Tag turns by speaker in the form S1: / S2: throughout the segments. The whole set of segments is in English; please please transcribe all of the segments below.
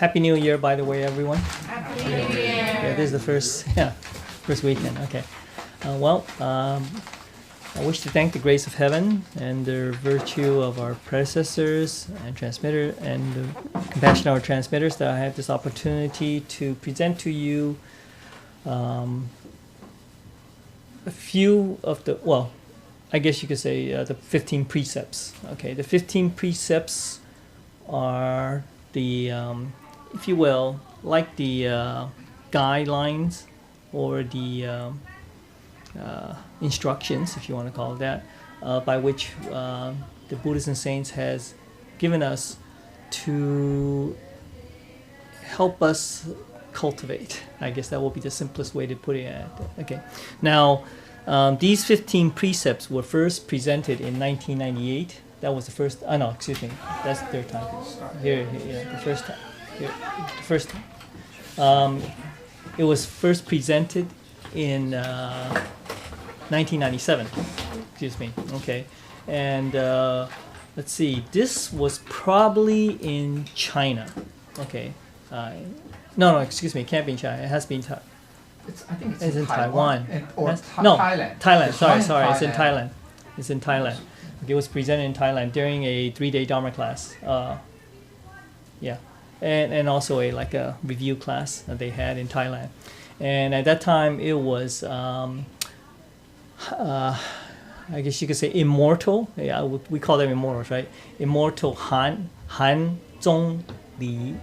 S1: Happy New Year, by the way, everyone.
S2: Happy New Year.
S1: Yeah, this is the first weekend. Okay. I wish to thank the grace of heaven and the virtue of our predecessors and transmitter and the compassion of our transmitters that I have this opportunity to present to you a few of the, well, I guess you could say the 15 precepts. Okay, the 15 precepts are the, if you will, like the guidelines or the instructions, if you want to call it that, by which the Buddhists and saints has given us to help us cultivate. I guess that will be the simplest way to put it. Okay. Now, these 15 precepts were first presented in 1998. That was the first. No, excuse me. That's the third time. Here, the first time. Here, the first time. It was first presented in 1997. Excuse me. Okay, and let's see. This was probably in China. Okay. No, excuse me. It can't be in China. It has been in China.
S3: I think
S1: it's in Taiwan.
S3: Thailand.
S1: Thailand. Sorry. It's in Thailand. It's in Thailand. Okay, it was presented in Thailand during a 3-day Dharma class. Yeah, and also like a review class that they had in Thailand. And at that time, it was, I guess you could say immortal. Yeah, we call them immortals, right? Immortal Han Zhongli.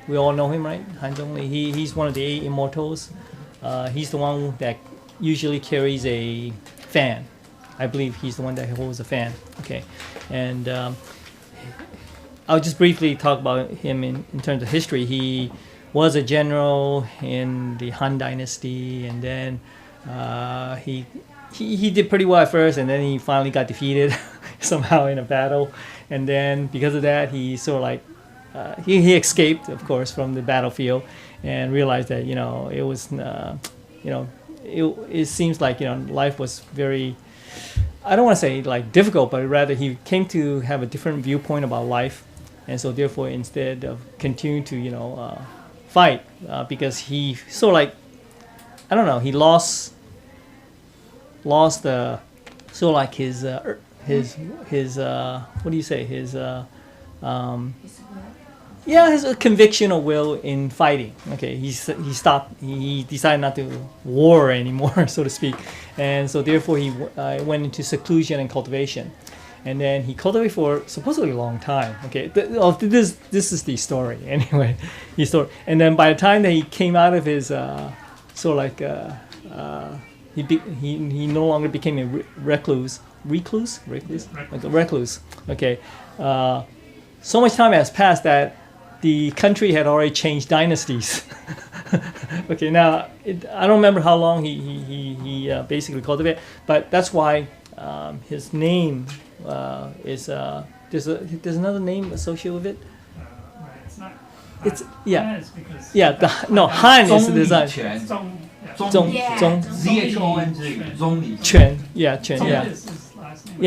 S1: We all know him, right? Han Zhongli. He's one of the 8 immortals. He's the one that usually carries a fan. I believe he's the one that holds a fan. Okay, and I'll just briefly talk about him in terms of history. He was a general in the Han Dynasty, and then he did pretty well at first, and then he finally got defeated somehow in a battle, and then because of that, he sort of like he escaped, of course, from the battlefield, and realized that it was it seems like life was very, I don't want to say like difficult, but rather he came to have a different viewpoint about life, and so therefore instead of continuing to fight, because he sort of like, I don't know, he lost the sort of like his what do you say, his conviction or will in fighting. Okay, he stopped. He decided not to war anymore, so to speak, and so therefore he went into seclusion and cultivation, and then he cultivated for supposedly a long time. Okay, this is the story anyway. And then by the time that he came out of his sort of like he no longer became a recluse. Like a recluse. Okay, so much time has passed that the country had already changed dynasties. Okay, now I don't remember how long he basically cultivated, but that's why his name is there's another name associated with it.
S4: It's not.
S1: It's yeah.
S4: Is because
S1: Han is the design.
S4: Zhong
S1: Quan, yeah, Quan, yeah.
S4: is his last name.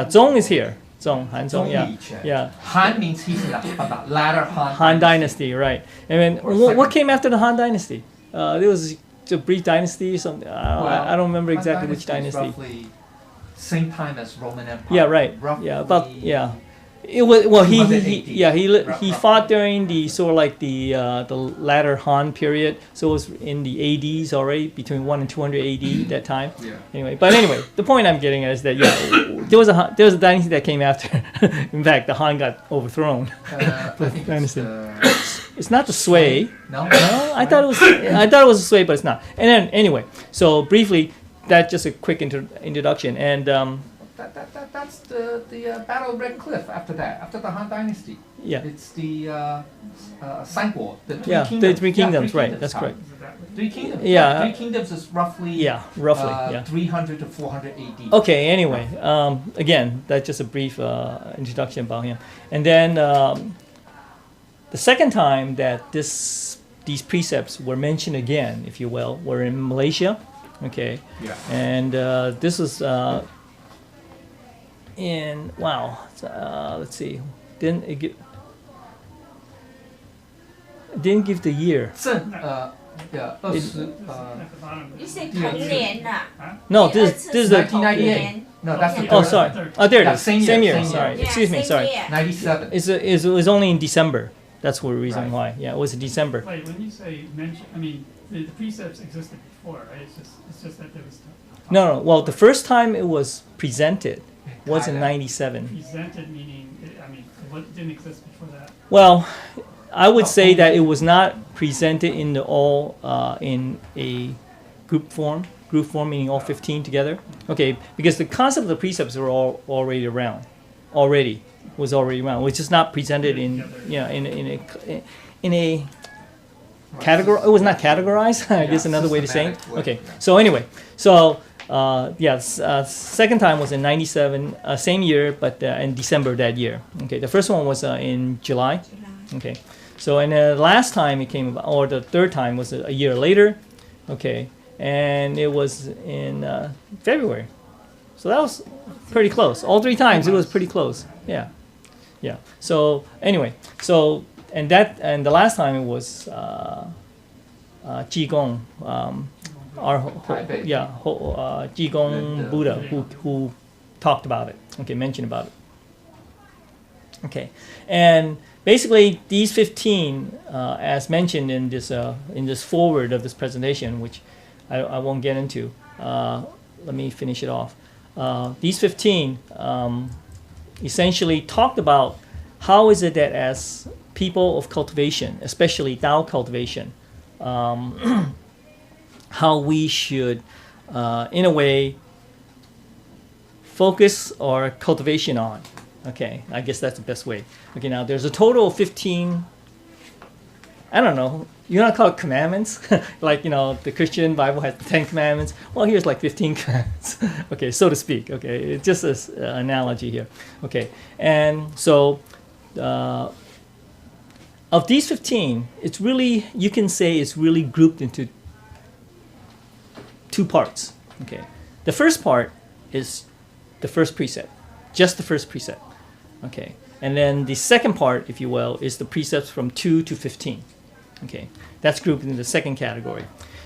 S1: Zhong is here. Han Zhong, yeah.
S3: Han means he's about latter
S1: Han Dynasty, right? And then what came after the Han Dynasty? There was a brief dynasty, something. I don't remember exactly which dynasty.
S3: Roughly same time as Roman Empire.
S1: Yeah, right.
S3: Roughly,
S1: yeah. It was he fought
S3: Roughly.
S1: during the sort of like the latter Han period, so it was in the ADs already, between 1 and 200 AD that time.
S3: Yeah.
S1: Anyway, the point I'm getting at is that there was a dynasty that came after. In fact, the Han got overthrown.
S3: I think
S1: Dynasty.
S3: it's
S1: It's not the Sui.
S3: No,
S1: I thought it was a Sui, but it's not. And then anyway, so briefly, that's just a quick introduction, and
S3: that's the Battle of Red Cliff after the Han Dynasty.
S1: yeah.
S3: It's the Sangguo, the three
S1: Yeah,
S3: kingdoms.
S1: the three kingdoms, right? That's
S3: time.
S1: correct.
S4: Is it that way?
S3: 3 kingdoms.
S1: Yeah.
S3: 3 kingdoms is roughly.
S1: Yeah, roughly.
S3: 300 to 400 AD.
S1: Okay. Anyway, again, that's just a brief introduction about him, and then the second time that these precepts were mentioned again, if you will, were in Malaysia. Okay.
S3: Yeah.
S1: And this was let's see, didn't it get? didn't give the year.
S3: 正20
S4: at the bottom.
S2: 你是同年呐？
S1: No,
S2: 第二
S1: this
S2: 次
S1: this is
S2: 是
S1: the
S3: 1998. No, that's the
S1: oh
S3: third
S1: sorry.
S3: one.
S1: Oh, there it
S3: Yeah,
S1: is.
S3: same year,
S1: Same year.
S3: same
S1: Sorry.
S3: year.
S1: Excuse me.
S2: same
S1: Sorry.
S2: year.
S3: 97.
S1: It was only in December. That's the reason
S3: Right.
S1: why. Yeah, it was in December.
S4: Wait, when you say mention, I mean, the precepts existed before, right? It's just that there was
S1: No. Well, the first time it was presented was in '97.
S4: presented, meaning, I mean, what didn't exist before that?
S1: Well, I would say that it was not presented in the all in a group form. Group form meaning all 15 together. Okay, because the concept of the precepts were all already around. Was already around. Which is not presented in in a category. It was not categorized. I guess another way to say it.
S3: systematic way.
S1: Okay. So anyway, so second time was in '97, same year, but in December that year. Okay, the first one was in July. Okay, so and the last time it came about, or the third time was a year later. Okay, and it was in February. So that was pretty close. All three times it was pretty close. Yeah. So anyway, so and the last time it was Qigong.
S3: Taipei.
S1: Qigong
S3: The-
S1: Buddha who talked about it. Okay, mentioned about it. Okay, and basically these 15, as mentioned in this foreword of this presentation, which I won't get into. Let me finish it off. These 15 essentially talked about how is it that as people of cultivation, especially Tao cultivation, how we should, in a way, focus our cultivation on. Okay, I guess that's the best way. Okay, now there's a total of 15, I don't know, you don't call it commandments? Like, the Christian Bible has 10 commandments. Well, here's like 15 commandments. Okay, so to speak. Okay, it's just an analogy here. Okay, and so of these 15, it's really, you can say it's really grouped into two parts. Okay, the first part is the first precept, just the first precept. Okay, and then the second part, if you will, is the precepts from 2 to 15. Okay, that's grouped into the second category.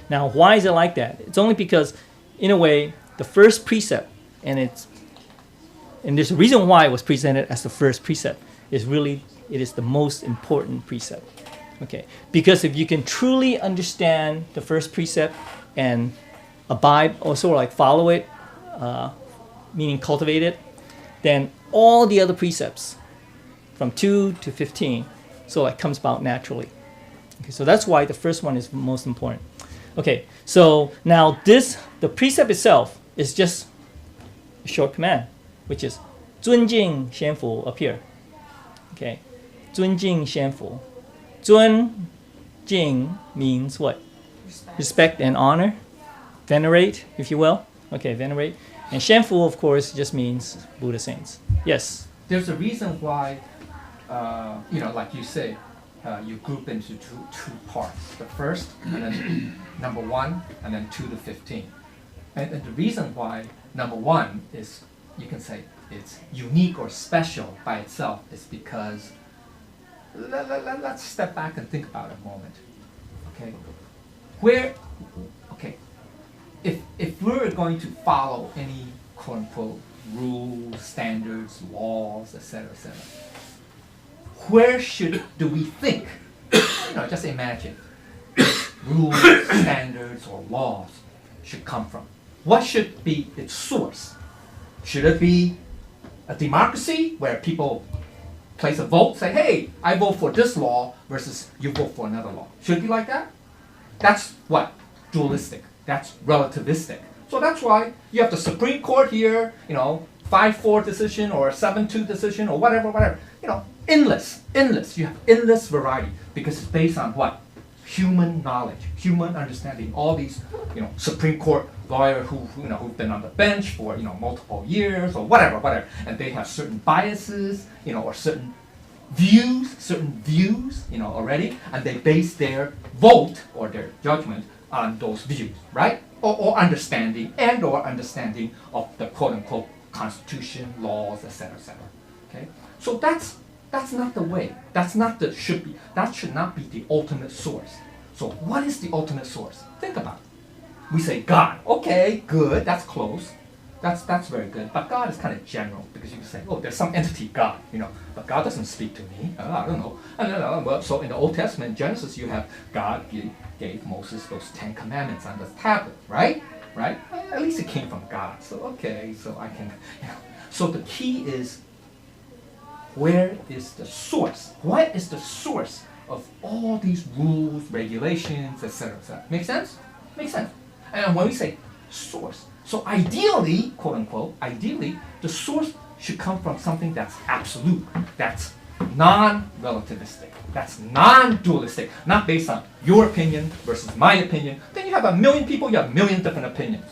S1: Now, why is it like that? It's only because, in a way, the first precept, and there's a reason why it was presented as the first precept, is really, it is the most important precept. Okay, because if you can truly understand the first precept and abide, or sort of like follow it, meaning cultivate it, then all the other precepts from 2 to 15 so it comes about naturally. Okay, so that's why the first one is most important. Okay, so now the precept itself is just a short command, which is 尊敬先佛 up here. Okay, 尊敬先佛. 尊敬 means what? Respect and honor. Venerate, if you will. Okay, venerate. And 先佛, of course, just means Buddha saints. Yes.
S3: There's a reason why, like you say, you group into two parts. The first, and then number 1, and then 2 to 15. And the reason why number 1 is, you can say, it's unique or special by itself is because, let's step back and think about it a moment. Okay, if we're going to follow any quote unquote rules, standards, laws, etc., where do we think? Just imagine rules, standards, or laws should come from. What should be its source? Should it be a democracy where people place a vote, say, hey, I vote for this law versus you vote for another law? Should it be like that? That's what? Dualistic. That's relativistic. So that's why you have the Supreme Court here, 5-4 decision or 7-2 decision or whatever. Endless. You have endless variety because it's based on what? Human knowledge, human understanding. All these, Supreme Court lawyer who've been on the bench for multiple years or whatever, and they have certain biases, or certain views, already, and they base their vote or their judgment on those views, right? Or understanding of the quote unquote constitution, laws, etc. Okay, so that's That's not the way. That should not be the ultimate source. So what is the ultimate source? Think about it. We say God. Okay, good. That's close. That's very good. But God is kind of general because you can say, oh, there's some entity, God, but God doesn't speak to me. I don't know. Well, so in the Old Testament, Genesis, you have God gave Moses those 10 commandments on the tablet, right? Right? At least it came from God. So okay, so I can, So the key is, where is the source? What is the source of all these rules, regulations, etc., etc.? Make sense? Makes sense. And when we say source, so ideally, quote unquote, ideally, the source should come from something that's absolute, that's non-relativistic, that's non-dualistic, not based on your opinion versus my opinion. Then you have a million people, you have a million different opinions.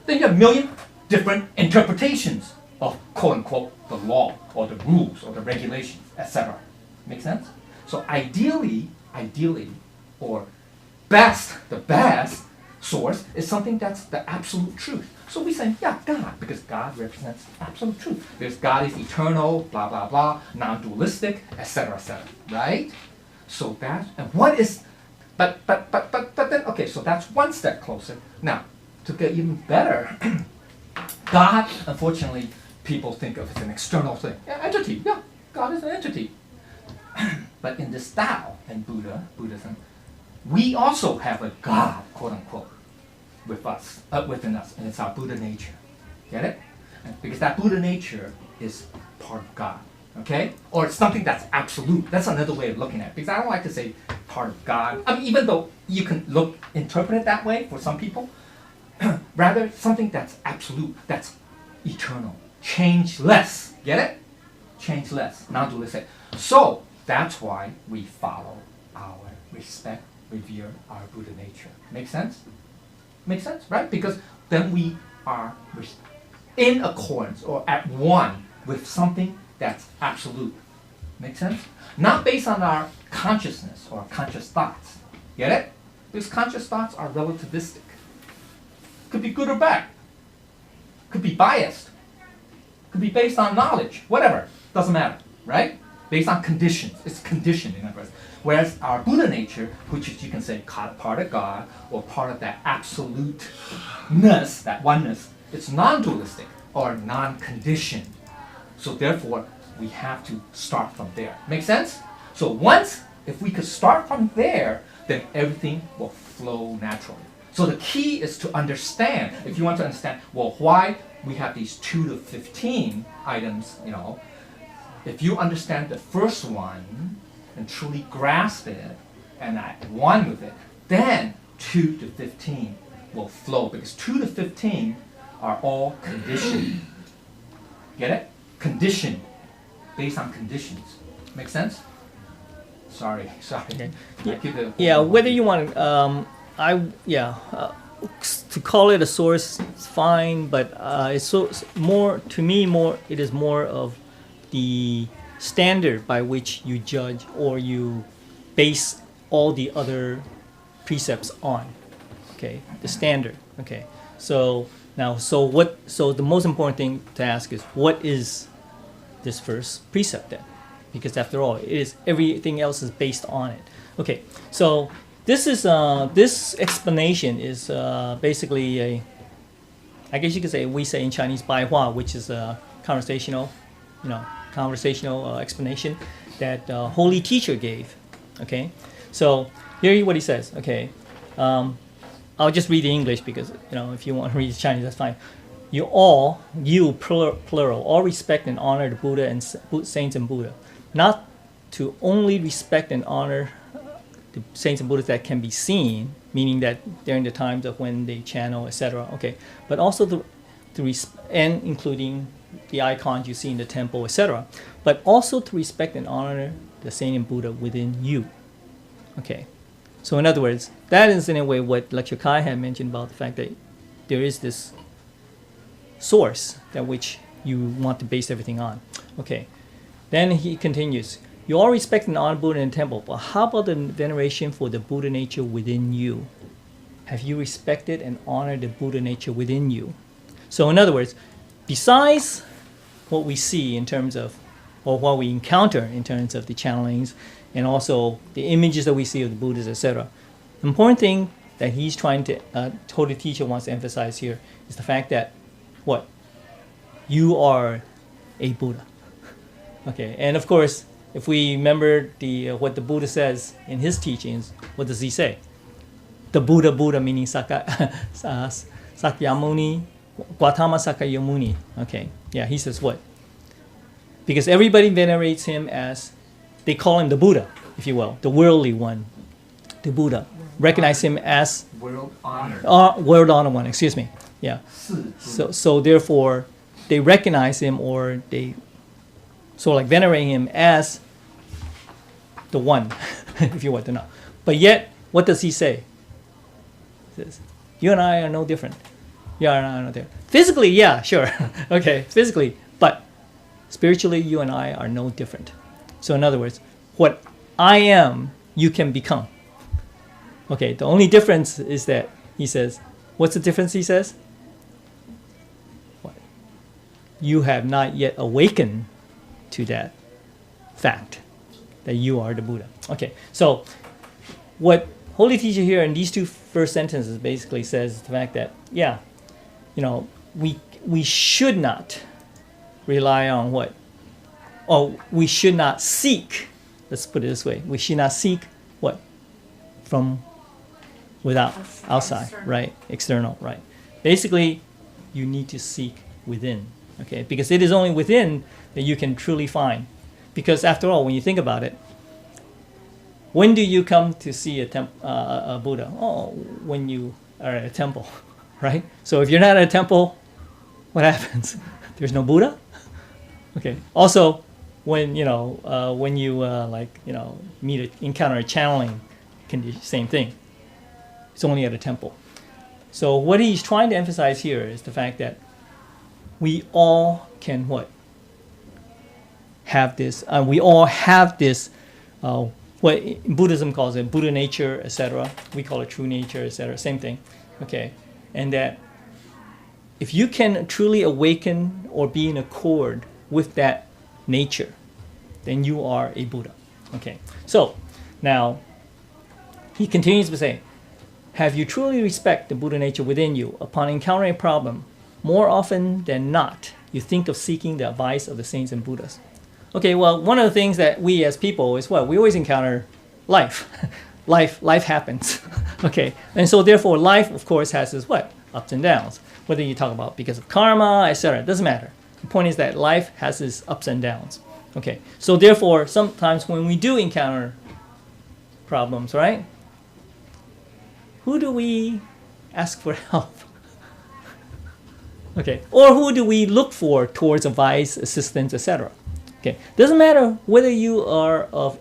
S3: Then you have a million different interpretations of, quote unquote, the law or the rules or the regulations, etc. Make sense? So ideally, or the best source is something that's the absolute truth. So we say, yeah, God, because God represents absolute truth. Because God is eternal, blah, blah, blah, non-dualistic, etc., right? So that, and what is, but then, okay, so that's one step closer. Now, to get even better, God, unfortunately, people think of as an external thing. Yeah, entity, yeah, God is an entity. But in this Tao and Buddhism, we also have a God, quote unquote, within us, and it's our Buddha nature. Get it? Because that Buddha nature is part of God, okay? Or it's something that's absolute. That's another way of looking at it. Because I don't like to say part of God. I mean, even though you can interpret it that way for some people, rather something that's absolute, that's eternal, changeless. Get it? Changeless, non-dualistic. So that's why we follow revere our Buddha nature. Make sense? Make sense, right? Because then we are in accordance or at one with something that's absolute. Make sense? Not based on our consciousness or conscious thoughts. Get it? Because conscious thoughts are relativistic. Could be good or bad. Could be biased. Could be based on knowledge. Whatever. Doesn't matter, right? Based on conditions. It's conditioned in other words. Whereas our Buddha nature, which is, you can say, part of God, or part of that absoluteness, that oneness, it's non-dualistic or non-conditioned. So therefore, we have to start from there. Make sense? So if we could start from there, then everything will flow naturally. So the key is to understand, if you want to understand, well, why we have these 2 to 15 items, if you understand the first one, and truly grasp it, and at one with it, then 2 to 15 will flow, because 2 to 15 are all conditioned. Get it? Conditioned, based on conditions. Make sense? Sorry.
S1: Okay. Yeah, whether you want, to call it a source is fine, but it's more, to me, it is more of the standard by which you judge or you base all the other precepts on. Okay, the standard. Okay, so the most important thing to ask is, what is this first precept then? Because after all, everything else is based on it. Okay, so this explanation is basically I guess you could say, we say in Chinese, 白话, which is a conversational explanation that holy teacher gave. Okay, so here's what he says. Okay, I'll just read the English because if you want to read Chinese, that's fine. You plural, all respect and honor the Buddha and saints and Buddha, not to only respect and honor the saints and Buddhas that can be seen, meaning that during the times of when they channel, etc. Okay, but also and including the icons you see in the temple, etc. But also to respect and honor the saint and Buddha within you. Okay, so in other words, that is in a way what Lecture Kai had mentioned about the fact that there is this source that which you want to base everything on. Okay, then he continues. You all respect and honor Buddha in the temple, but how about the veneration for the Buddha nature within you? Have you respected and honored the Buddha nature within you? So in other words, besides what we see in terms of or what we encounter in terms of the channelings and also the images that we see of the Buddhas, etc. The important thing that he's trying to, Holy Teacher wants to emphasize here is the fact that, what? You are a Buddha. Okay, and of course, if we remember what the Buddha says in his teachings, what does he say? The Buddha meaning Sakyamuni, Gautama Sakyamuni. Okay, yeah, he says what? Because everybody venerates him as, they call him the Buddha, if you will, the worldly one, the Buddha. Recognize him as
S3: World honored.
S1: world honored one, excuse me. Yeah. So therefore, they recognize him, or they sort of like venerate him as the one, if you want to know. But yet, what does he say? He says, you and I are no different. You and I are no different. Physically, yeah, sure. Okay, physically. But spiritually, you and I are no different. So in other words, what I am, you can become. Okay, the only difference is that, he says, what's the difference, he says? What? You have not yet awakened to that fact that you are the Buddha. Okay, so what Holy Teacher here in these two first sentences basically says the fact that, yeah, we should not rely on what? Or we should not seek, let's put it this way, we should not seek what? From without, outside, right? External, right? Basically, you need to seek within, okay? Because it is only within that you can truly find. Because after all, when you think about it, when do you come to see a Buddha? Oh, when you are at a temple, right? So if you're not at a temple, what happens? There's no Buddha? Okay. Also, when you encounter a channeling condition, same thing. It's only at a temple. So what he's trying to emphasize here is the fact that we all can what? Have this. We all have this. What Buddhism calls it, Buddha nature, etc. We call it true nature, etc. Same thing. Okay, and that if you can truly awaken or be in accord with that nature, then you are a Buddha. Okay. So now he continues to say, have you truly respect the Buddha nature within you? Upon encountering a problem, more often than not, you think of seeking the advice of the saints and Buddhas. Okay, well, one of the things that we as people is what? We always encounter life. life happens. Okay, and so therefore life, of course, has its what? Ups and downs. Whether you talk about because of karma, etc., it doesn't matter. The point is that life has its ups and downs. Okay, so therefore, sometimes when we do encounter problems, right? Who do we ask for help? Okay, or who do we look for towards advice, assistance, etc.? Okay, doesn't matter whether you are of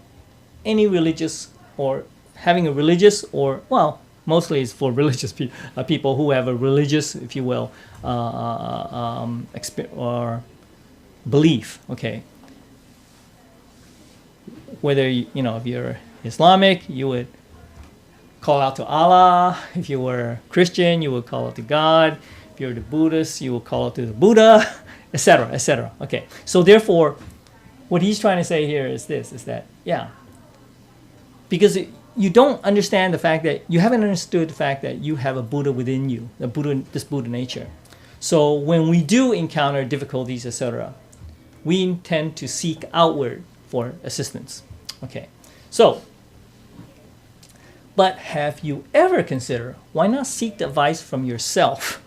S1: any religious or having a religious or, well, mostly it's for religious people who have a religious, if you will, or belief. Okay, whether if you're Islamic, you would call out to Allah. If you were Christian, you would call out to God. If you're the Buddhist, you will call out to the Buddha, etc., etc. Okay, so therefore, what he's trying to say here is this: is that because you don't understand the fact that you haven't understood the fact that you have a Buddha within you, this Buddha nature. So when we do encounter difficulties, etc., we tend to seek outward for assistance. Okay, so. But have you ever considered, why not seek the advice from yourself?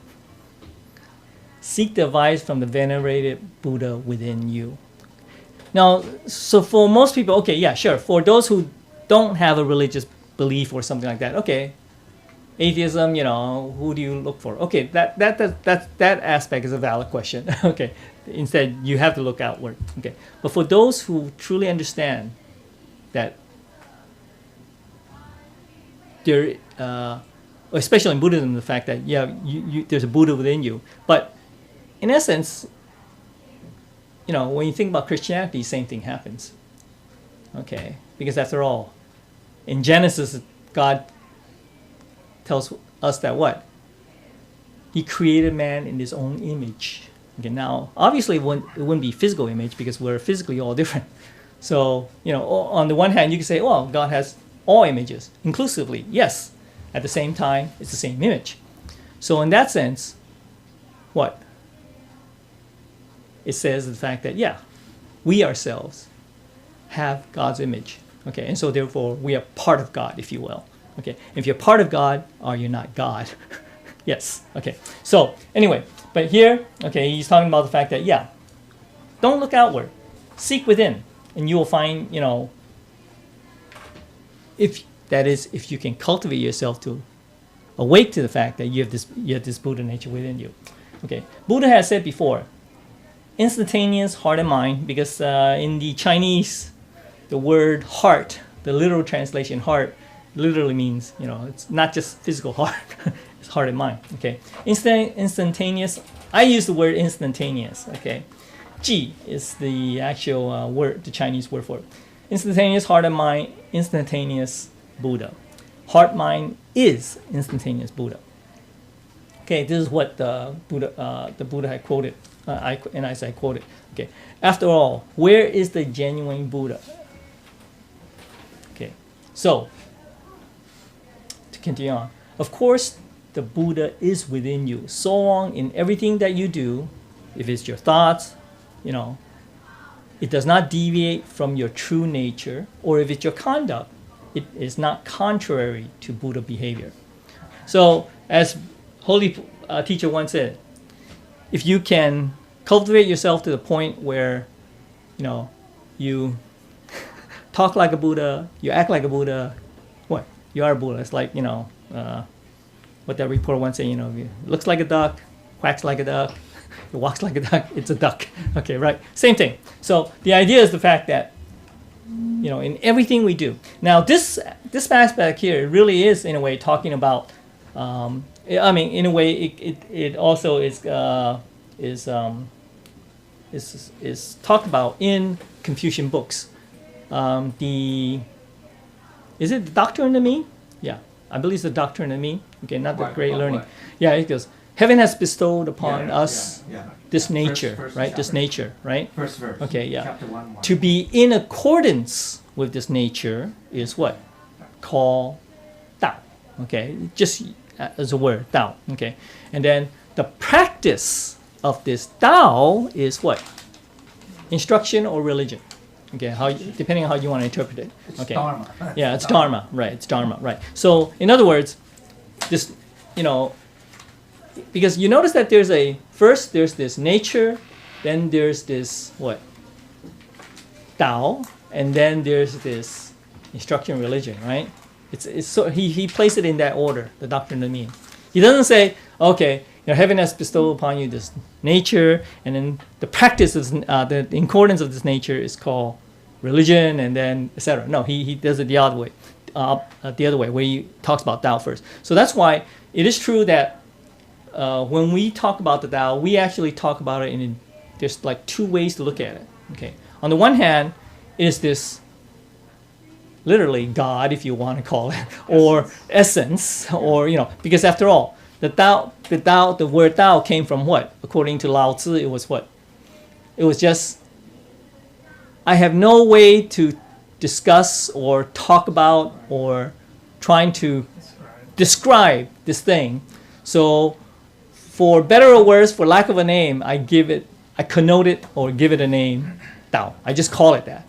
S1: Seek the advice from the venerated Buddha within you. Now, so for most people, okay, yeah, sure. For those who don't have a religious belief or something like that, okay, atheism, who do you look for? Okay, that aspect is a valid question. Okay, instead you have to look outward. Okay, but for those who truly understand that there, especially in Buddhism, the fact that there's a Buddha within you. But in essence, when you think about Christianity, same thing happens. Okay, because after all, in Genesis, God tells us that what? He created man in his own image. Okay, now obviously it wouldn't be physical image because we're physically all different. So, on the one hand, you can say, well, God has all images, inclusively, yes. At the same time, it's the same image. So in that sense, what? It says the fact that, yeah, we ourselves have God's image. Okay, and so therefore, we are part of God, if you will. Okay, if you're part of God, are you not God? Yes, okay. So anyway, but here, okay, he's talking about the fact that, yeah, don't look outward. Seek within, and you will find, if you can cultivate yourself to awake to the fact that you have this Buddha nature within you. Okay, Buddha has said before, instantaneous heart and mind, because in the Chinese, the word heart, the literal translation heart, literally means, it's not just physical heart, it's heart and mind. Okay, instantaneous. I use the word instantaneous. Okay, Ji is the actual word, the Chinese word for it. Instantaneous heart and mind, instantaneous Buddha. Heart mind is instantaneous Buddha. Okay, this is what the Buddha had quoted, and as I quoted. Okay, after all, where is the genuine Buddha? Okay, so to continue on, of course, the Buddha is within you. So long in everything that you do, if it's your thoughts, it does not deviate from your true nature, or if it's your conduct, it is not contrary to Buddha behavior. So, as Holy Teacher once said, if you can cultivate yourself to the point where, you talk like a Buddha, you act like a Buddha, what? You are a Buddha. It's like, what that reporter once said, looks like a duck, quacks like a duck, it walks like a duck, it's a duck. Okay, right? Same thing. So the idea is the fact that, in everything we do. Now, this aspect here really is, in a way, talking about, in a way, it also is talked about in Confucian books. Is it the Doctrine and the Mean? Yeah, I believe it's the Doctrine and the Mean. Okay, not the Great Learning.
S3: What?
S1: Yeah, it goes, heaven has bestowed upon us
S3: Yeah.
S1: this nature,
S3: First
S1: right?
S3: chapter.
S1: This nature, right?
S3: First verse.
S1: Okay, yeah.
S3: Chapter 1.
S1: To be in accordance with this nature is what? Called Tao. Okay, just as a word, Tao. Okay, and then the practice of this Tao is what? Instruction or religion. Okay, depending on how you want to interpret it.
S3: It's
S1: Okay.
S3: Dharma.
S1: Yeah, it's Dharma, right? It's Dharma, right? So, in other words, this, because you notice that there's this nature, then there's this what? Tao, and then there's this instruction religion, right? It's so he placed it in that order, the Doctrine of the Mean. He doesn't say, okay, heaven has bestowed upon you this nature, and then the practice of the accordance of this nature is called religion, and then etc. No, he does it the other way, where he talks about Tao first. So that's why it is true that when we talk about the Tao, we actually talk about it there's like two ways to look at it. Okay, on the one hand, it is this literally God, if you want to call it, or essence, or because after all, the word Tao came from what? According to Lao Tzu, it was what? It was just, I have no way to discuss or talk about or trying to describe this thing. So, for better or worse, for lack of a name, I connote it or give it a name, Tao. I just call it that.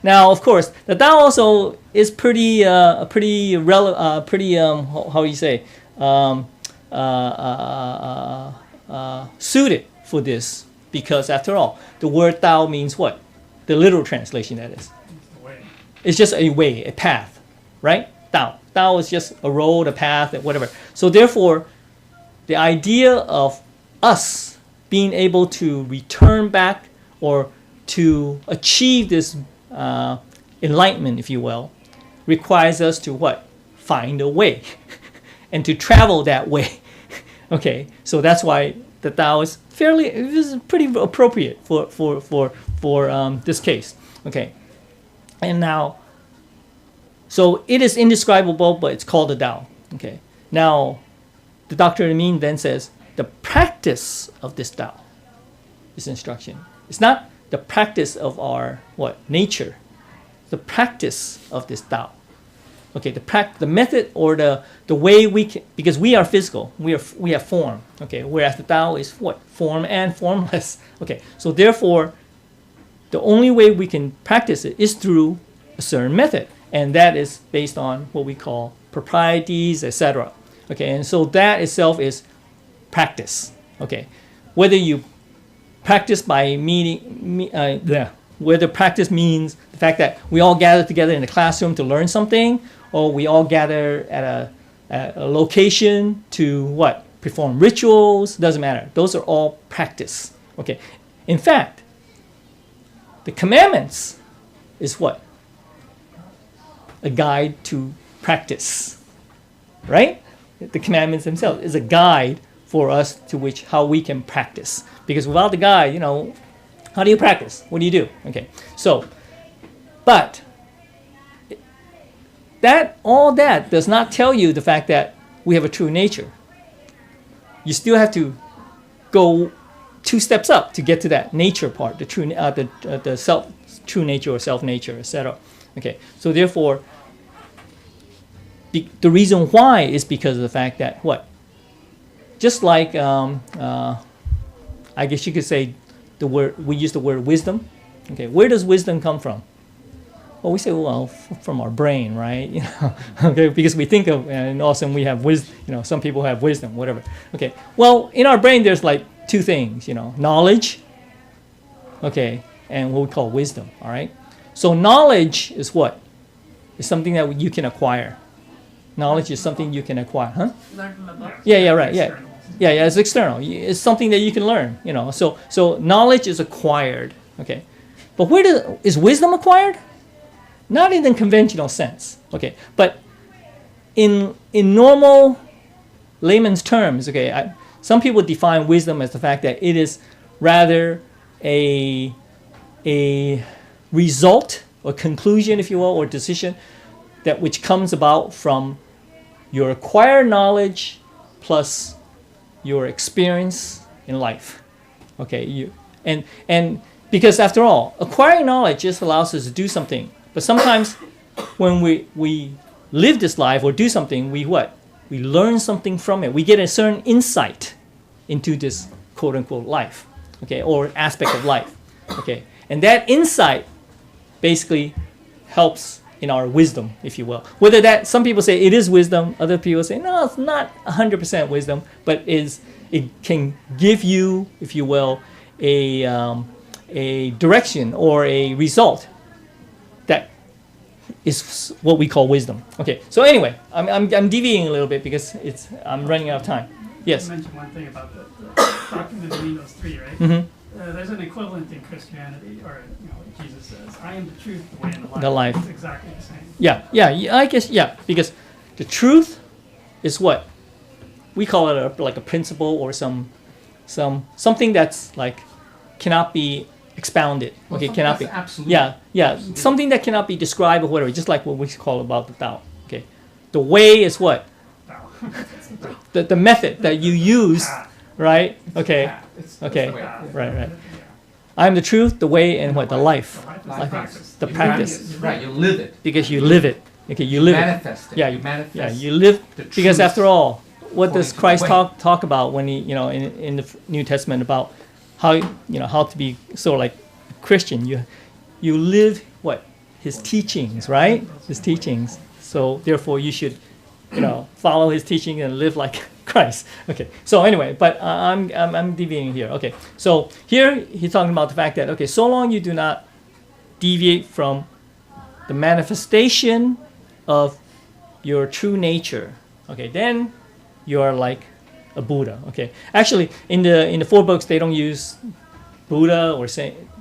S1: Now, of course, the Tao also is pretty how do you say, suited for this, because after all, the word Tao means what? The literal translation, that is. It's just a way, a path, right? Tao. Tao is just a road, a path, whatever. So therefore, the idea of us being able to return back or to achieve this enlightenment, if you will, requires us to what? Find a way and to travel that way. Okay, so that's why the Tao is pretty appropriate for this case. Okay, and now, so it is indescribable, but it's called the Tao. Okay, now the Doctrine of the Mean then says the practice of this Tao is instruction. It's not the practice of our nature, the practice of this Tao. Okay, the method or the way we can, because we are physical, we have form. Okay, whereas the Tao is form and formless. Okay, so therefore, the only way we can practice it is through a certain method, and that is based on what we call proprieties, etc. Okay, and so that itself is practice. Okay, whether you practice by whether practice means the fact that we all gather together in a classroom to learn something, or we all gather at a location to perform rituals, doesn't matter. Those are all practice. Okay, in fact, the commandments is what? A guide to practice, right? The commandments themselves is a guide for us to how we can practice. Because without the guide, how do you practice? What do you do? Okay, so, but all that does not tell you the fact that we have a true nature. You still have to go 2 steps up to get to that nature part, the true, the self, true nature or self nature, etc. Okay, so therefore, the reason why is because of the fact that just like I guess you could say we use the word wisdom. Okay, where does wisdom come from? Well, we say, from our brain, right? Okay, because we think of, and also we have wisdom. Some people have wisdom, whatever. Okay, well, in our brain, there's 2 things. knowledge. Okay, and what we call wisdom. All right. So knowledge is what? It's something that you can acquire. Knowledge is something you can acquire, huh?
S2: Learn from a book.
S1: Yeah, right, yeah. Yeah, it's external. It's something that you can learn, So knowledge is acquired, okay? But where is wisdom acquired? Not in the conventional sense, okay? But in normal layman's terms, okay, some people define wisdom as the fact that it is rather a result or conclusion, if you will, or decision which comes about from your acquired knowledge plus your experience in life. Okay, and because after all, acquiring knowledge just allows us to do something. But sometimes when we live this life or do something, we learn something from it. We get a certain insight into this quote unquote life, okay, or aspect of life. Okay, and that insight basically helps in our wisdom, if you will. Whether that, some people say it is wisdom, other people say, no, it's not 100% wisdom, but it can give you, if you will, a direction or a result that is what we call wisdom. Okay, so anyway, I'm deviating a little bit because I'm running out of time. Yes?
S4: You mentioned one thing about the doctrine between those 3, right?
S1: Mm-hmm.
S4: There's an equivalent in Christianity, or like Jesus says, "I am the truth, the way, and the life."
S1: The life.
S4: It's exactly the same.
S1: Yeah, I guess, because the truth is what? We call it like a principle or something that's cannot be expounded. Okay, cannot be.
S3: Absolute.
S1: Yeah,
S3: Absolute.
S1: something that cannot be described or whatever, just like what we call about the Tao. Okay, the way is what? The method that you use, right? Okay, okay, right. I'm the truth, the way, and what? The life. The practice.
S3: Right, you live it.
S1: Because you live it. Okay, you live
S3: manifest
S1: it.
S3: it.
S1: Yeah,
S3: you manifest.
S1: you live.
S3: the
S1: Because
S3: truth
S1: after all, what does
S3: according to the
S1: Christ
S3: way.
S1: talk about when he, in the New Testament about how how to be sort of like a Christian? You live what? His teachings, right? His teachings. So therefore, you should, follow his teaching and live like Christ. Okay. So anyway, but I'm deviating here. Okay. So here he's talking about the fact that so long you do not deviate from the manifestation of your true nature, then you are like a Buddha. Okay. Actually, in the 4 books they don't use Buddha or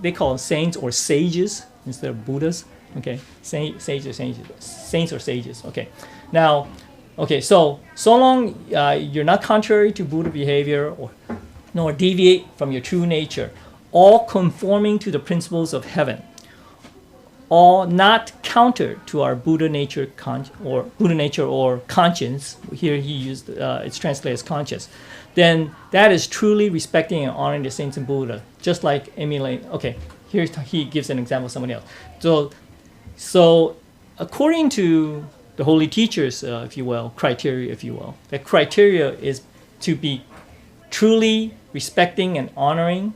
S1: they call them saints or sages instead of Buddhas. Okay. Saints or sages. Okay. Now. Okay, so long you're not contrary to Buddha behavior nor deviate from your true nature, all conforming to the principles of heaven. all not counter to our Buddha nature or conscience. Here he used it's translated as conscience. Then that is truly respecting and honoring the saints and Buddha, just like emulate. Okay, here he gives an example of somebody else. So according to the holy teachers, if you will, criteria, if you will, that criteria is to be truly respecting and honoring,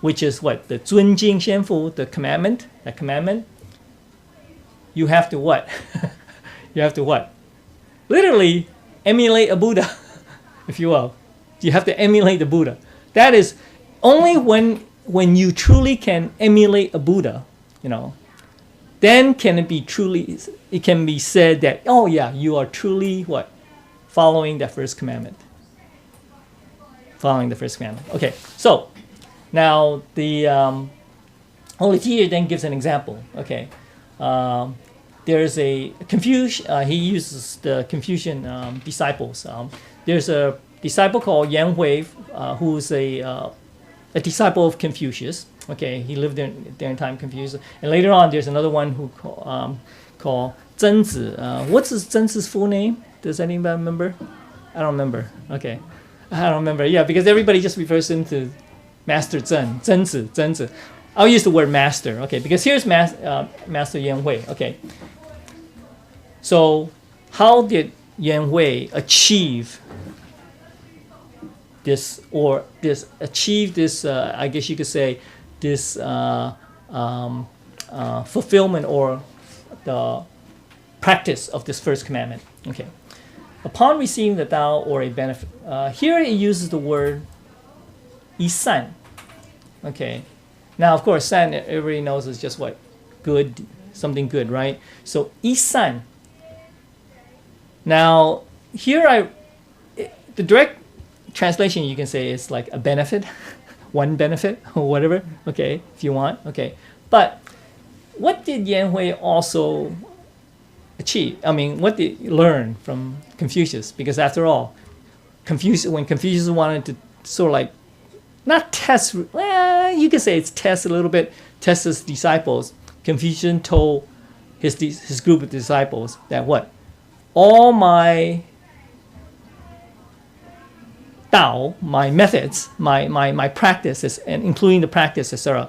S1: which is what? The 尊敬先父, the commandment, that commandment. You have to what? You have to what? Literally emulate a Buddha, if you will. You have to emulate the Buddha. That is only when you truly can emulate a Buddha, then can it can be said that, oh yeah, you are truly what? Following that first commandment. Following the first commandment. Okay, so now the Holy Teacher then gives an example. Okay, there's a Confucian. He uses the Confucian disciples. There's a disciple called Yan Hui, who's a disciple of Confucius. Okay, he lived during time Confucius, and later on there's another one who called Zhenzi. What's Zhenzi's full name? Does anybody remember? I don't remember. Okay, I don't remember. Yeah, because everybody just refers him to Master Zhenzi. I'll use the word master. Okay, because here's Master Yan Hui. Okay, so how did Yan Hui achieve this, I guess you could say, this fulfillment or the practice of this first commandment? Okay. Upon receiving the Tao or a benefit, here it uses the word 一善. Okay. Now, of course, san, everybody knows, is just what? Good, something good, right? So, 一善. Now, here the direct translation you can say is like a benefit, one benefit or whatever. Okay, if you want. Okay, but what did Yan Hui also achieve? I mean, what did he learn from Confucius? Because after all, when Confucius wanted to sort of like not test, well, you could say it's test a little bit, test his disciples. Confucius told his group of disciples that what? All my Tao, my methods, my practices, and including the practice, etc.,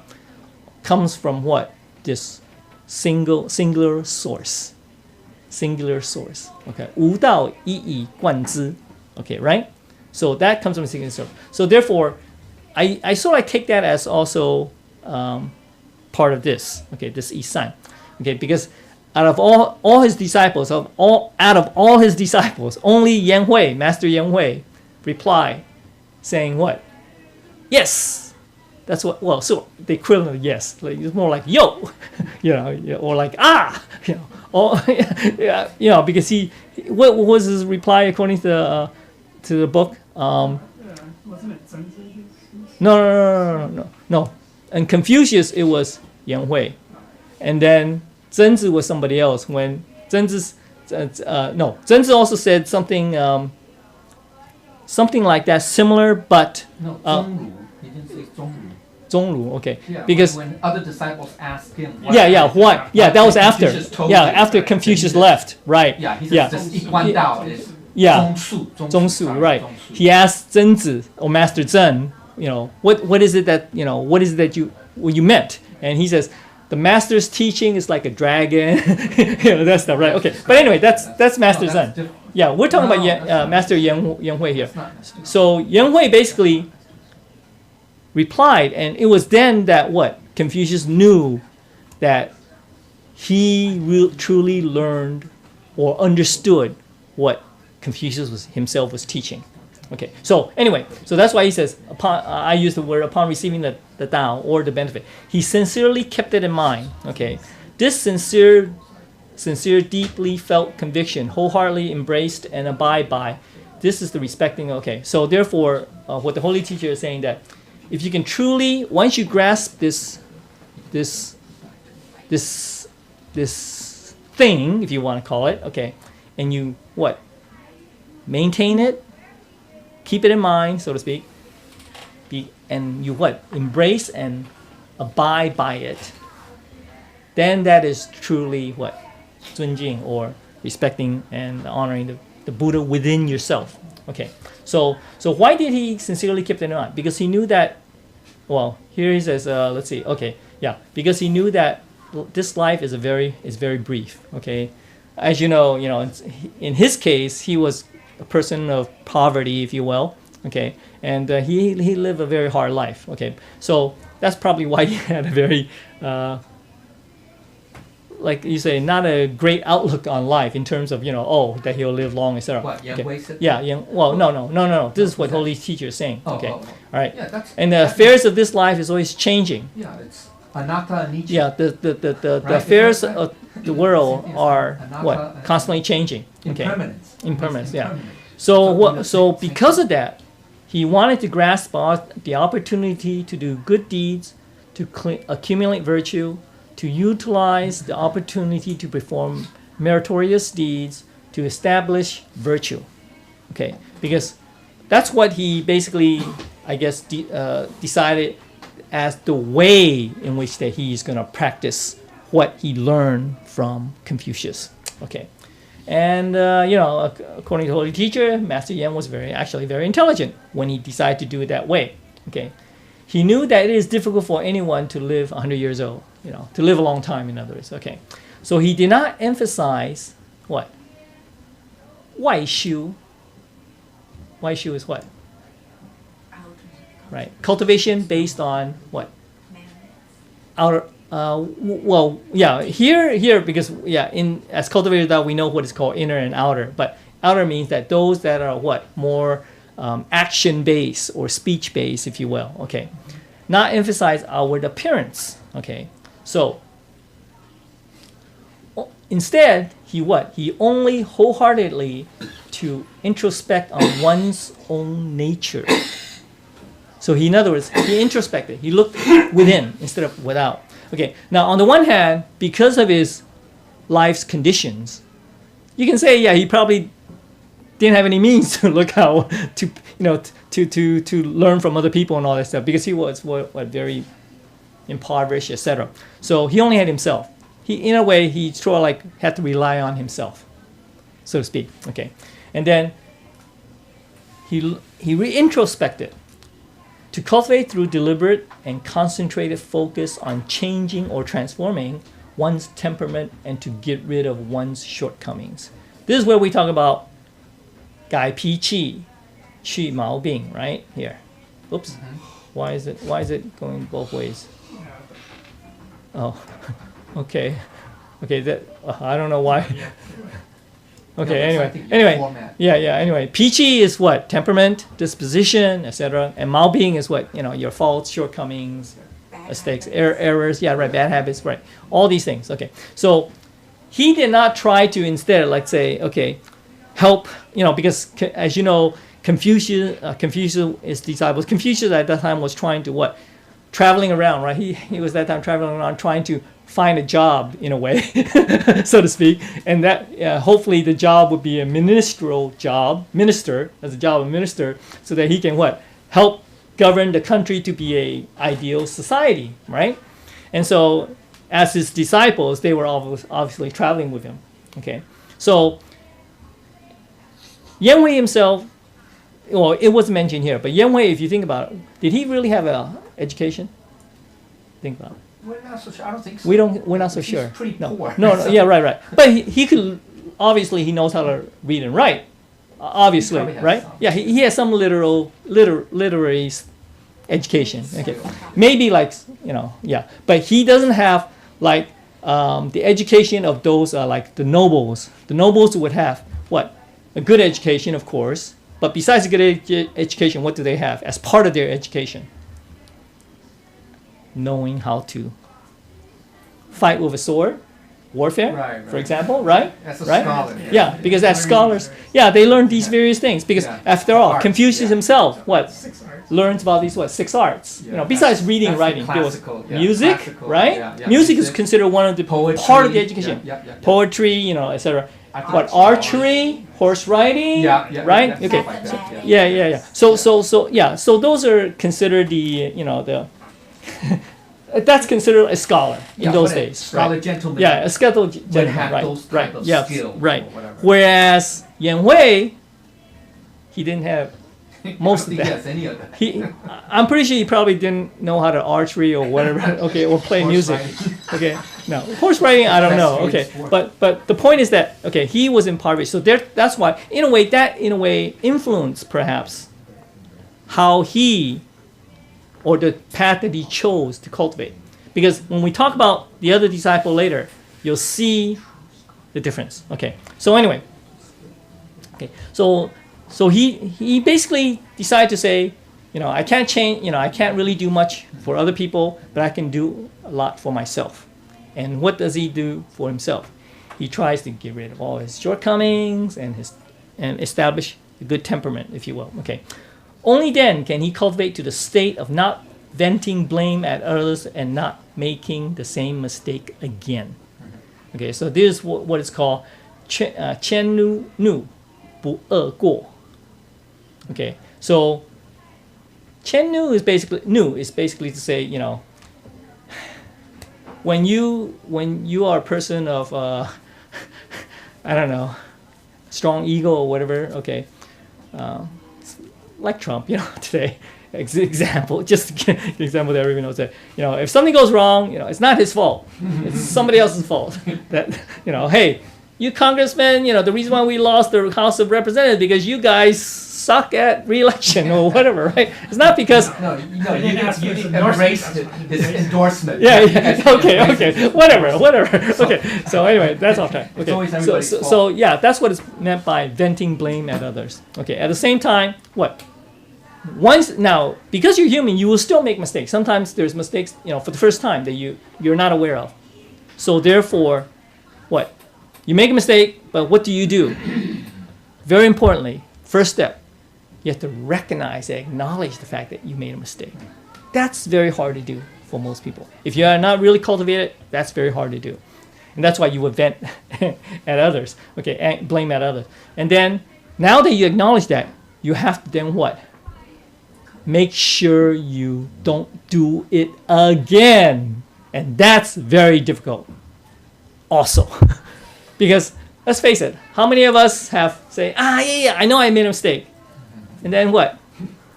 S1: comes from what? This singular source. Singular source. Okay. 无道一以贯之. Okay, right? So that comes from a singular source. So therefore, I sort of take that as also part of this. Okay, this 一善. Okay, because out of all his disciples, only Yan Hui, Master Yan Hui, reply saying what? Yes. That's what. Well, so the equivalent of yes. Like, it's more like yo, or like ah, or because what was his reply according to the book?
S4: Wasn't it Zenzi?
S1: No. And Confucius, it was Yan Hui, and then Zhenzi was somebody else. When Zhenzi also said something. Something like that, similar, but
S3: no, Zhongru. He didn't say Zhongru.
S1: Zhongru, okay.
S3: Yeah,
S1: because
S3: when other disciples asked him.
S1: What? Yeah, that was after. After
S3: right?
S1: Confucius left, right?
S3: Yeah, he said this 一贯道 is
S1: 宗术, right? He asked Zhenzi or Master Zhen, what is it that you meant? And he says, the master's teaching is like a dragon, that stuff, right? Okay, but anyway, that's Master Zhen.
S3: Different.
S1: Yeah, we're talking about Master Yan Hui here. So Yan Hui basically replied, and it was then that what? Confucius knew that he truly learned or understood what Confucius himself was teaching. Okay, so anyway, so that's why he says, I use the word upon receiving the Tao or the benefit. He sincerely kept it in mind. Okay, this sincere, deeply felt conviction, wholeheartedly embraced and abide by. This is the respecting. Okay, so therefore, what the Holy Teacher is saying, that if you can truly, once you grasp this thing, if you want to call it, okay, and you what? Maintain it, keep it in mind, so to speak, and you what? Embrace and abide by it. then that is truly what? 尊敬 or respecting and honoring the Buddha within yourself. Okay, so why did he sincerely keep that in mind? Because he knew that, well, here he says, let's see, okay, yeah, because he knew that this life is very brief. Okay, as you know, in his case, he was a person of poverty, if you will. Okay, and he lived a very hard life. Okay, so that's probably why he had a very like you say, not a great outlook on life in terms of that he'll live long, etc.
S3: What, Yang Wei said?
S1: Yeah, well, no. This is what Holy Teacher is saying. Okay, all right.
S3: Yeah, that's,
S1: and the affairs of this life is always changing.
S3: Yeah, it's anatta nichi.
S1: Yeah, the
S3: Right?
S1: affairs
S3: Isn't that right?
S1: of the world
S3: It's
S1: are
S3: anatta
S1: what?
S3: and
S1: Constantly changing. Okay.
S3: Impermanence.
S1: Impermanence, yeah.
S3: Impermanence.
S1: So because of that, he wanted to grasp the opportunity to do good deeds, to accumulate virtue, to utilize the opportunity to perform meritorious deeds, to establish virtue. Okay, because that's what he basically, I guess, decided as the way in which that he's going to practice what he learned from Confucius. Okay, and according to Holy Teacher, Master Yan was actually very intelligent when he decided to do it that way. Okay, he knew that it is difficult for anyone to live 100 years old, to live a long time, in other words. Okay, so he did not emphasize what? 外修. 外修 is what? Right. Cultivation based on what? Outer. Well, yeah. Here, because as cultivators, that we know what is called inner and outer. But outer means that those that are what more action based or speech based, if you will. Okay. Not emphasize outward appearance. Okay. So instead, he only wholeheartedly to introspect on one's own nature. So in other words, he introspected. He looked within instead of without. Okay. Now, on the one hand, because of his life's conditions, you can say, he probably didn't have any means to look out to learn from other people and all that stuff, because he was very impoverished, etc. So he only had himself. In a way, he sort of like had to rely on himself, so to speak. Okay, and then he reintrospected to cultivate through deliberate and concentrated focus on changing or transforming one's temperament and to get rid of one's shortcomings. This is where we talk about 改脾气, 去毛病, right? Here. Oops. Why is it going both ways? Oh, okay. That I don't know why. Okay. Anyway. Anyway, 脾气 is what? Temperament, disposition, etc. And 毛病 is what? Your faults, shortcomings, mistakes, errors. Yeah, right. Bad habits. Right. All these things. Okay. So he did not try to instead, like say, okay, help. Because as you know, Confucius, his disciples. Confucius at that time was trying to what? Traveling around, right? He was that time traveling around trying to find a job in a way, so to speak, and that hopefully the job would be a ministerial job, as a job of minister, so that he can what? Help govern the country to be a ideal society, right? And so, as his disciples, they were obviously traveling with him. Okay, so Yan Wei himself. Well, it was mentioned here, but Yan Wei, if you think about it, did he really have an education? Think about it.
S3: We're not so sure. I don't think so.
S1: We're not so
S3: He's
S1: sure.
S3: pretty
S1: No.
S3: poor.
S1: No, yeah, right. But he could, obviously he knows how to read and write. Obviously,
S3: He probably has
S1: right?
S3: some.
S1: Yeah, he has some literary education. Okay, maybe like but he doesn't have like the education of those like the nobles. The nobles would have what? A good education, of course. But besides a good education, what do they have as part of their education? Knowing how to fight with a sword, warfare,
S3: Right.
S1: for example, right?
S3: As a
S1: Right?
S3: scholar.
S1: Yeah, because as scholars, they learn these various things. Because after all,
S3: Arts,
S1: Confucius himself, what?
S4: 6 arts.
S1: Learns about these 6 arts.
S3: Yeah,
S1: Besides
S3: that's-
S1: reading and
S3: that's the
S1: writing, there was
S3: classical, yeah,
S1: music,
S3: classical,
S1: right?
S3: yeah,
S1: Music is
S3: music,
S1: considered one of the
S3: Poetry.
S1: part of the education.
S3: Yeah.
S1: Poetry, etc. What?
S3: Arts.
S1: Archery, horse riding, right?
S3: Yeah,
S1: Okay.
S3: stuff like that,
S1: Yeah. So those are considered the That's considered a scholar in
S3: Yeah,
S1: those
S3: but a
S1: days.
S3: scholar
S1: right?
S3: gentleman
S1: Yeah, a scholar
S3: would
S1: gentleman,
S3: have
S1: right?
S3: those type
S1: Right.
S3: of
S1: Yes,
S3: skills
S1: right.
S3: or whatever.
S1: Whereas Yan Hui, he didn't have most of that.
S3: Yes, any of that.
S1: I'm pretty sure he probably didn't know how to archery or whatever. Okay, or play
S3: Horse
S1: music.
S3: riding.
S1: Okay, no horse riding. I don't know.
S3: Best
S1: Okay,
S3: sport.
S1: but the point is that okay, he was impoverished. So that's why in a way influenced perhaps how he or the path that he chose to cultivate. Because when we talk about the other disciple later, you'll see the difference. Okay. So anyway. Okay. So he basically decided to say, I can't change, I can't really do much for other people, but I can do a lot for myself. And what does he do for himself? He tries to get rid of all his shortcomings and establish a good temperament, if you will. Okay. Only then can he cultivate to the state of not venting blame at others and not making the same mistake again. Okay, so this is what is called 迁怒不恶过. Okay, so 迁怒 is basically to say, when you are a person of I don't know, strong ego or whatever. Okay, like Trump, today. Example, just an example that everyone knows that if something goes wrong, it's not his fault, it's somebody else's fault. That hey, you congressmen, the reason why we lost the House of Representatives because you guys suck at re-election or whatever, right? It's not because
S3: No, you
S4: didn't ask for his
S3: embrace
S4: endorsement.
S3: his endorsement.
S1: yeah, okay, whatever. Okay, so anyway, that's off track. Okay,
S3: always everybody's fault.
S1: so yeah, that's what is meant by venting blame at others. Okay, at the same time, what? Now, because you're human, you will still make mistakes. Sometimes there's mistakes, for the first time that you're not aware of. So therefore, what? You make a mistake, but what do? Very importantly, first step, you have to recognize and acknowledge the fact that you made a mistake. That's very hard to do for most people. If you are not really cultivated, that's very hard to do. And that's why you would vent at others, okay, and blame at others. And then, now that you acknowledge that, you have to then what? Make sure you don't do it again. And that's very difficult also. Because let's face it, how many of us have say, I know I made a mistake. And then what?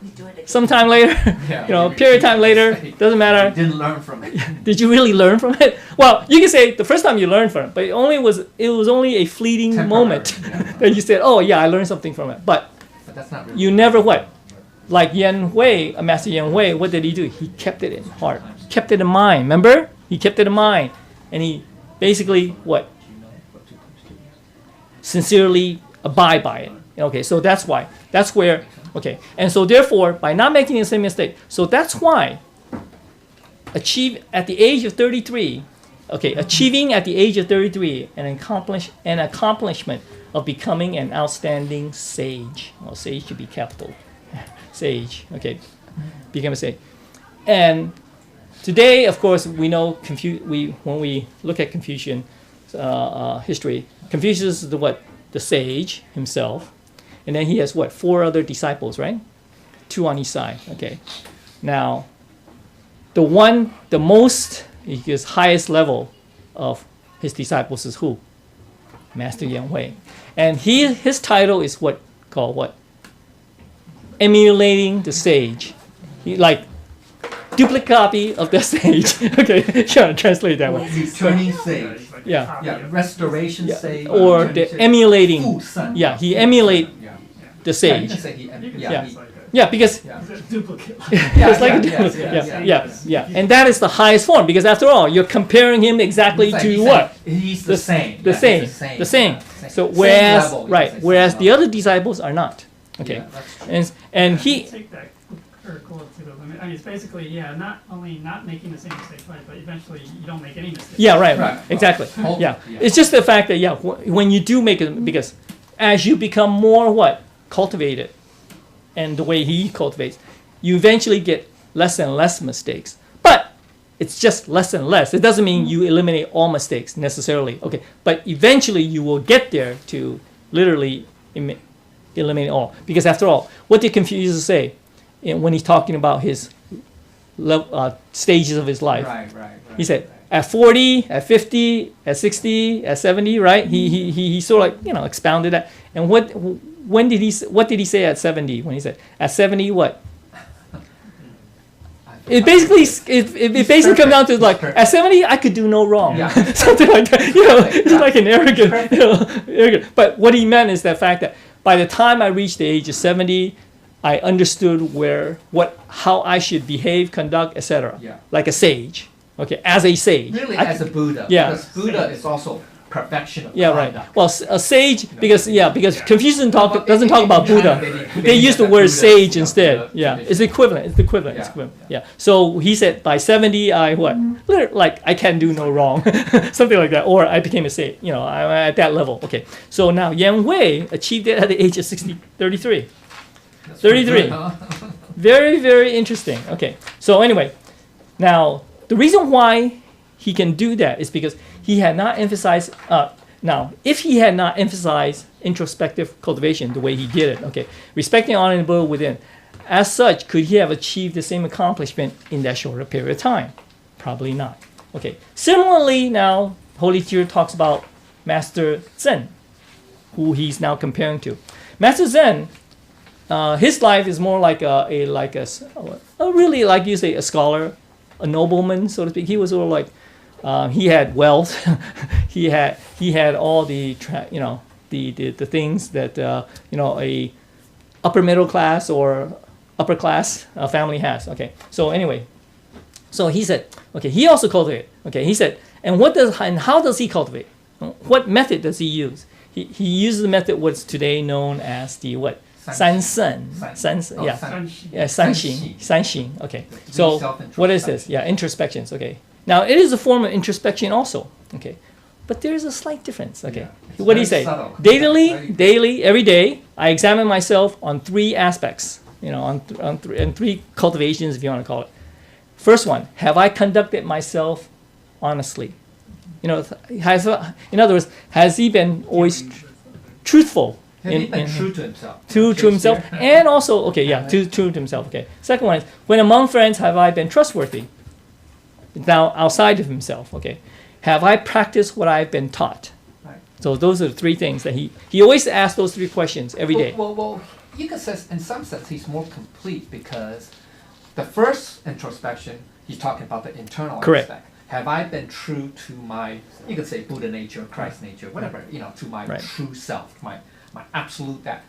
S2: You do it again.
S1: Sometime later, period of time later, doesn't matter.
S3: Didn't learn from it.
S1: Did you really learn from it? Well, you can say the first time you learned from it, but it was only a fleeting
S3: Temporary,
S1: moment
S3: yeah.
S1: that you said, oh yeah, I learned something from it. But
S3: But that's not really.
S1: you never what? Like Yan Hui, Master Yan Hui, what did he do? He kept it in heart, kept it in mind. Remember? He kept it in mind, and he basically what? Sincerely abide by it. Okay, so that's why. That's where. Okay, and so therefore, by not making the same mistake, so that's why. Achieving at the age of 33 an accomplishment of becoming an outstanding sage. Well, sage should be capital. Sage, okay, become a sage. And today, of course, we know when we look at Confucian history, Confucius is the sage himself, and then he has 4 other disciples, right? 2 on each side. Okay, now the most his highest level of his disciples is who? Master Yan Hui, and his title is called what? Emulating the sage. He duplicate copy of the sage. Okay, trying to translate that one.
S3: Returning sage.
S1: Yeah.
S3: Yeah, restoration sage.
S1: Or
S3: returning
S1: the
S3: sage.
S1: emulating.
S3: Full son.
S1: Yeah, he emulate
S3: Yeah.
S1: the
S3: Yeah, you
S1: sage.
S3: can say he.
S1: Yeah.
S3: he-
S1: Yeah, because
S3: yeah.
S4: It's a duplicate.
S1: it's like a
S3: yes,
S1: duplicate.
S3: yes,
S1: Yeah, and that is the highest form because after all, you're comparing him exactly
S3: He's like-
S1: to
S3: he's
S1: what?
S3: like- He's the same.
S1: The
S3: Yeah,
S1: same.
S3: he's
S1: The same.
S3: yeah,
S1: So
S3: Same
S1: whereas
S3: level, you
S1: right,
S3: can say,
S1: whereas
S3: same
S1: the
S3: level.
S1: other disciples are not. Okay,
S3: Yeah, that's true.
S1: and he.
S4: Take that to the limit. I mean, it's basically, not only not making the same mistake twice, but eventually you don't make any mistakes.
S1: Yeah, right,
S3: Right.
S1: exactly.
S3: Well,
S1: Yeah,
S3: yeah.
S1: it's just the fact that when you do make it, because as you become more cultivated, and the way he cultivates, you eventually get less and less mistakes. But it's just less and less. It doesn't mean you eliminate all mistakes necessarily. Okay, but eventually you will get there to literally eliminate all. Because after all, what did Confucius say when he's talking about his stages of his life.
S3: Right.
S1: He said at 40, at 50, at 60, at 70, right? He sort of like, expounded that. And what did he say at 70 when he said at 70 what? It basically comes down to like at 70 I could do no wrong,
S3: Yeah.
S1: something like that. It's like an arrogant. But what he meant is the fact that by the time I reached the age of 70, I understood how I should behave, conduct, etc.
S3: Yeah.
S1: Like a sage. Okay, as a sage.
S3: Really, as a Buddha.
S1: Yeah.
S3: Because Buddha is also perfection of
S1: Yeah,
S3: conduct.
S1: right. Well, a sage, because Confucius doesn't talk about
S3: in China,
S1: Buddha.
S3: they
S1: They use the
S3: have
S1: word
S3: Buddha,
S1: sage instead. Yeah,
S3: tradition.
S1: it's equivalent.
S3: Yeah.
S1: Yeah. So he said by 70, I like I can do no wrong, something like that, or I became a sage. I'm at that level. Okay. So now Yan Wei achieved it at the age of 33.
S3: That's
S1: 33.
S3: pretty good, huh?
S1: Very, very interesting. Okay. So anyway, now the reason why he can do that is because he had not emphasized. Now, if he had not emphasized introspective cultivation the way he did it, okay, respecting, honoring the Buddha within, as such, could he have achieved the same accomplishment in that shorter period of time? Probably not. Okay. Similarly, now Holy Teacher talks about Master Zen, who he's now comparing to. Master Zen, his life is more like a really, like you say, a scholar, a nobleman, so to speak. He was sort of like. He had wealth. he had all the the things that a upper middle class or upper class family has. Okay. So anyway, so he said, okay, he also cultivated. Okay, he said, and how does he cultivate? What method does he use? He uses the method what's today known as the what? Sansen. Yeah. Sanxin. Okay. So what is this? Yeah, introspections. Okay. Now it is a form of introspection also. Okay. But there's a slight difference. Okay.
S3: Yeah,
S1: What do you
S3: very
S1: say?
S3: subtle.
S1: Daily, every day, I examine myself on 3 aspects. On three cultivations, if you want to call it. First one, have I conducted myself honestly? In other words, has he been always truthful?
S3: Have he been true to himself?
S1: True to himself, and also, true to himself. Okay. Second one is, when among friends, have I been trustworthy? Now, outside of himself, okay. Have I practiced what I've been taught?
S3: Right.
S1: So those are the 3 things that he always asks those 3 questions every day.
S3: Well, you could say, in some sense, he's more complete because the first introspection, he's talking about the internal
S1: Correct.
S3: aspect. Have I been true to my, you could say Buddha nature, Christ nature, whatever, to my
S1: Right.
S3: true self, my absolute, that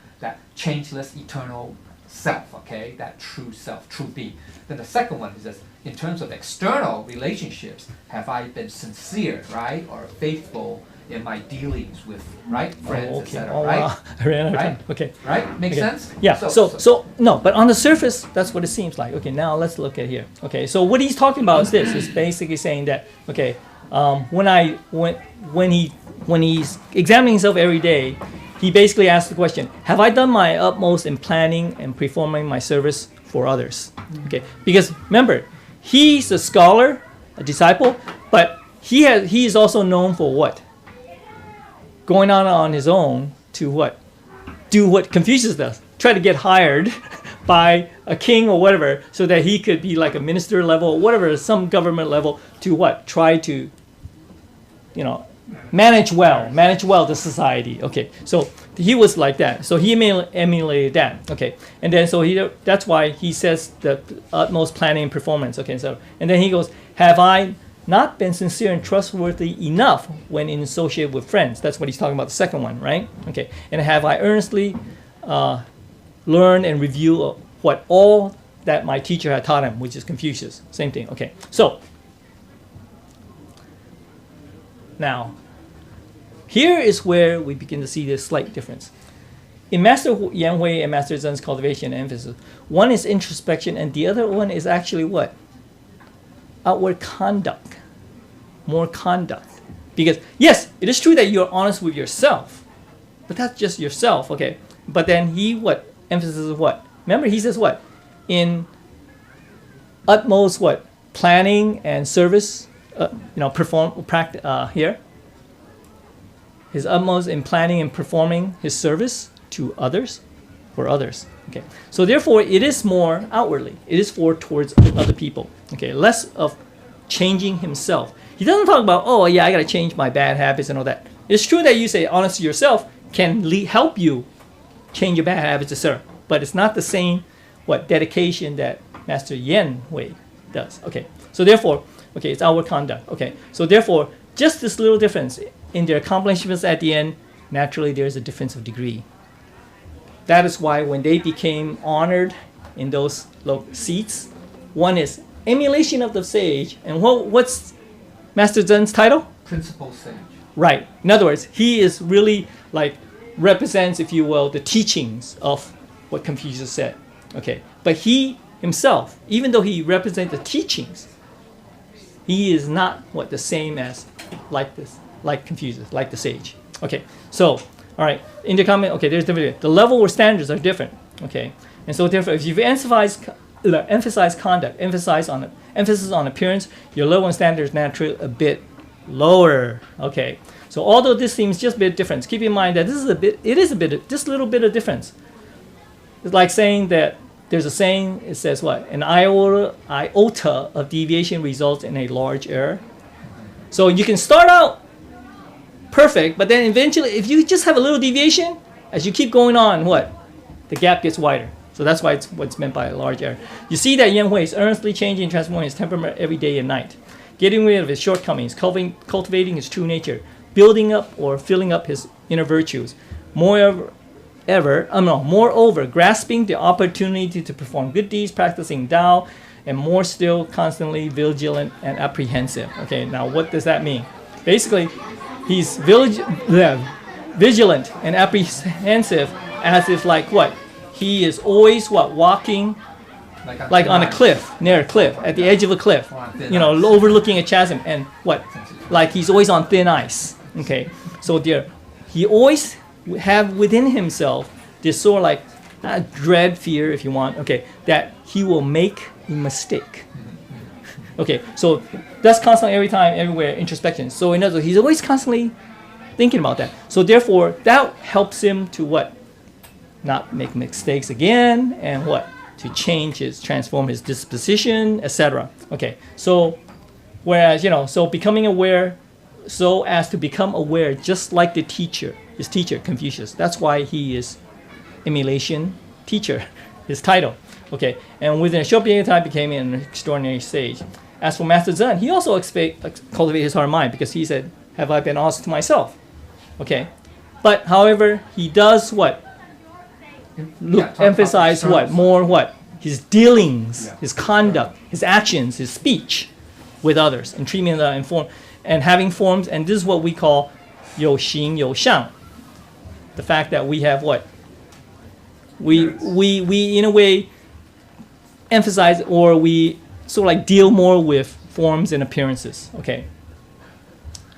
S3: changeless, eternal self, okay? That true self, true being. Then the second one is this, in terms of external relationships, have I been sincere, right? Or faithful in my dealings with, right? Friends, etc., right?
S1: Wow. I ran out of
S3: Right?
S1: time. Okay.
S3: Right? Makes
S1: Okay.
S3: sense?
S1: Yeah. So no, but on the surface, that's what it seems like. Okay. Now let's look at here. Okay. So what he's talking about is this. Is basically saying that okay, when he's examining himself every day, he basically asks the question: have I done my utmost in planning and performing my service for others? Okay. Because remember, he's a scholar, a disciple, but he is also known for what? Going on his own to what? Do what Confucius does. Try to get hired by a king or whatever so that he could be like a minister level or whatever, some government level to what? Try to, manage well the society. Okay, so he was like that. So he emulated that. Okay, and then that's why he says the utmost planning and performance. Okay, so and then he goes, have I not been sincere and trustworthy enough when associated with friends? That's what he's talking about, the second one, right? Okay, and have I earnestly learned and reviewed what all that my teacher had taught him, which is Confucius. Same thing. Okay, so now here is where we begin to see this slight difference. In Master Yan Hui and Master Zen's cultivation and emphasis, one is introspection and the other one is actually what? Outward conduct. More conduct. Because yes, it is true that you're honest with yourself, but that's just yourself, okay? But then he what? Emphasizes what? Remember, he says what? In utmost what? Planning and service, here. His utmost in planning and performing his service to others. for others. Okay, so therefore it is more outwardly. It is for towards other people. Okay, less of changing himself. He doesn't talk about, oh yeah, I gotta change my bad habits and all that. It's true that you say honest to yourself can help you change your bad habits, etc. But it's not the same dedication that Master Yen Wei does. Okay, so therefore, okay, it's outward conduct. Okay, so therefore, just this little difference in their accomplishments at the end, naturally there's a difference of degree. That is why when they became honored in those seats, one is emulation of the sage, and what's Master Zen's title?
S3: Principal sage.
S1: Right. In other words, he is really like represents, if you will, the teachings of what Confucius said. Okay, but he himself, even though he represents the teachings, he is not the same as like Confucius, like the sage. Okay, so all right, in the comment, okay, there's the level or standards are different. Okay, and so therefore, if you emphasize conduct, emphasis on appearance, your level and standard is naturally a bit lower. Okay, so although this seems just a bit different, keep in mind that just a little bit of difference. It's like saying that there's a saying, it says what? An iota of deviation results in a large error. So you can start out perfect, but then eventually, if you just have a little deviation, as you keep going on, the gap gets wider. So that's why it's what's meant by a large error. You see that Yan Hui is earnestly changing and transforming his temperament every day and night, getting rid of his shortcomings, cultivating his true nature, building up or filling up his inner virtues. Moreover, grasping the opportunity to perform good deeds, practicing Tao, and more still, constantly vigilant and apprehensive. Okay, now what does that mean? Basically, he's vigilant and apprehensive, as if he is always walking like on a cliff, near a cliff, at the edge of a cliff, overlooking a chasm, and like he's always on thin ice. Okay, so he always have within himself this sort of dread, fear, if you want, okay, that he will make a mistake. Okay, so that's constantly, every time, everywhere, introspection. So in other words, he's always constantly thinking about that. So therefore, that helps him to not make mistakes again, and to transform his disposition, etc. Okay, so whereas, so becoming aware, so as to become aware, just like his teacher, Confucius. That's why he is emulation teacher, his title. Okay, and within a short period of time became an extraordinary sage. As for Master Zen, he also cultivated his heart and mind, because he said, have I been honest to myself? Okay, but however, he does emphasize more his dealings, his conduct, his actions, his speech with others, and treatment and form, and having forms, and this is what we call 有形有相. The fact that we have we in a way emphasize, or we sort of deal more with forms and appearances. Okay.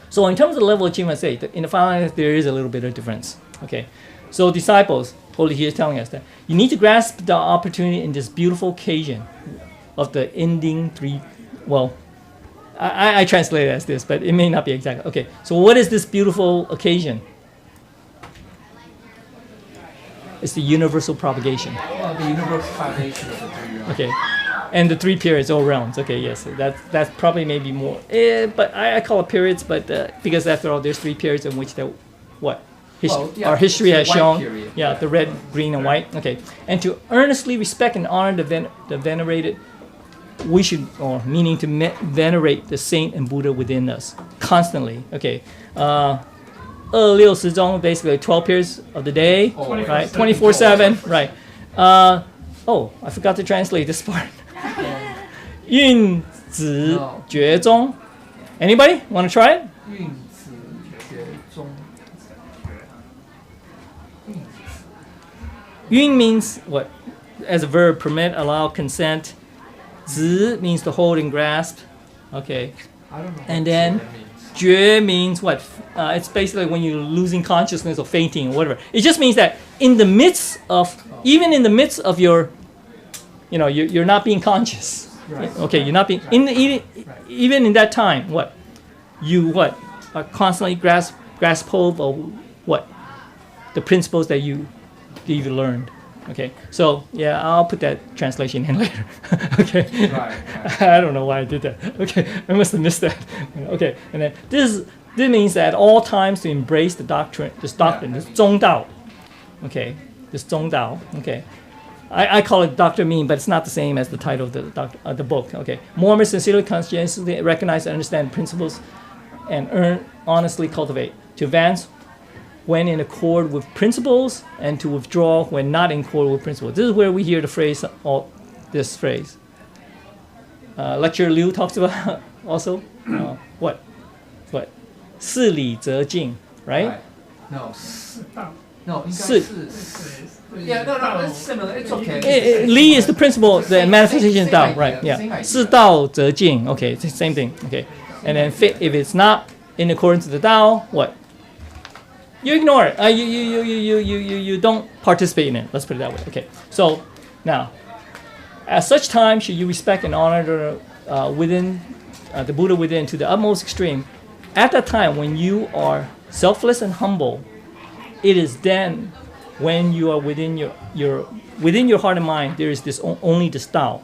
S1: So in terms of the level of achievement, in the final, there is a little bit of difference. Okay. So disciples, Holy here is telling us that you need to grasp the opportunity in this beautiful occasion of the ending three. Well, I translate it as this, but it may not be exact. Okay. So what is this beautiful occasion? It's the universal propagation.
S3: The universal propagation of the three realms.
S1: Okay. And the three periods, or realms. Okay, yes, that's probably maybe more. But I call it periods, but because after all, there's three periods in which our history has shown.
S3: Period.
S1: Yeah, the red, green, and white. Okay, and to earnestly respect and honor the venerated, we should, or meaning to venerate the saint and Buddha within us constantly. Okay. 26时钟, basically 12 periods of the day, right? 24/7, right? I forgot to translate this part. 运子觉中. Anybody want to try it?
S3: 运子觉中.
S1: 运 means what? As a verb, permit, allow, consent. 子 means to hold and grasp. Okay.
S3: I don't know.
S1: And then 觉 means what? It's basically when you're losing consciousness or fainting or whatever. It just means that in the midst of, even in the midst of your, you're not being conscious.
S3: Right.
S1: Okay, you're not being, even in that time, you are constantly grasp hold of the principles that you've learned. Okay, so yeah, I'll put that translation in later. Okay,
S3: Right.
S1: I don't know why I did that. Okay, I must have missed that. Okay, and then this means that at all times to embrace the doctrine, this doctrine, this 中道. Okay, this 中道. Okay, I call it Doctor Mean, but it's not the same as the title of the book. Okay, Mormons sincerely, conscientiously recognize and understand principles, and honestly cultivate to advance when in accord with principles, and to withdraw when not in accord with principles. This is where we hear the phrase, this phrase. Lecturer Liu talks about also. What? 事理则进, right?
S3: No.
S4: 是道，
S3: No, 应该
S1: 是
S3: 是
S4: 对
S3: Yeah, no, it's similar. It's okay.
S1: Li is the principle, the
S3: Same-
S1: manifestation of
S3: same
S1: Tao,
S3: idea,
S1: right? Yeah.
S3: same idea.
S1: 是道则进. Okay, it's the same thing. Okay, and then if it's not in accordance with the Tao, what? You ignore it. You don't participate in it. Let's put it that way. Okay. So now, at such time, should you respect and honor the Buddha within to the utmost extreme. At that time, when you are selfless and humble, it is then when you are within your heart and mind, there is this only this Tao.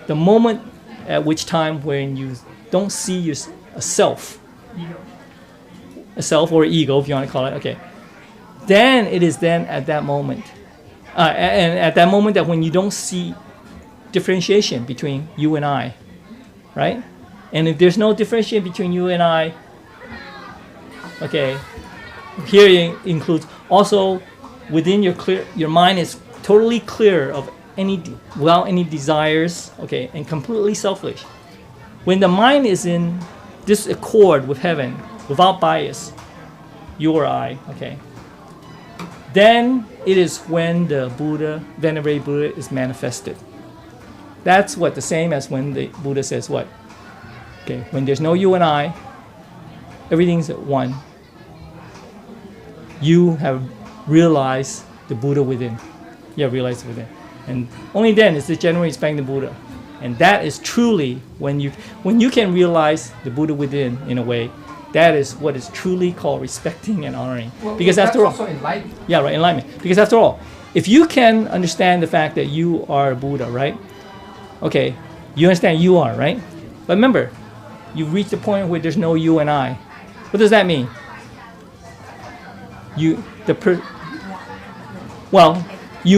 S1: The moment at which time when you don't see a self,
S4: ego.
S1: a self or ego, if you want to call it, okay, then it is then at that moment, and at that moment that when you don't see differentiation between you and I, right? And if there's no differentiation between you and I, okay, here it includes also within your mind is totally clear of without any desires, okay, and completely selfish. When the mind is in this accord with heaven, without bias, you or I, okay, then it is when the Buddha, venerated Buddha, is manifested. That's what the same as when the Buddha says what? Okay, when there's no you and I, everything's at one. You have realized the Buddha within. You have realized it within. And only then is it generally respecting the Buddha. And that is truly when you can realize the Buddha within in a way, that is what is truly called respecting and honoring. Because
S3: that's
S1: after all,
S3: also enlightenment.
S1: yeah, right, enlightenment. Because after all, if you can understand the fact that you are a Buddha, right? Okay, you understand you are, right? But remember, you've reached the point where there's no you and I. What does that mean? You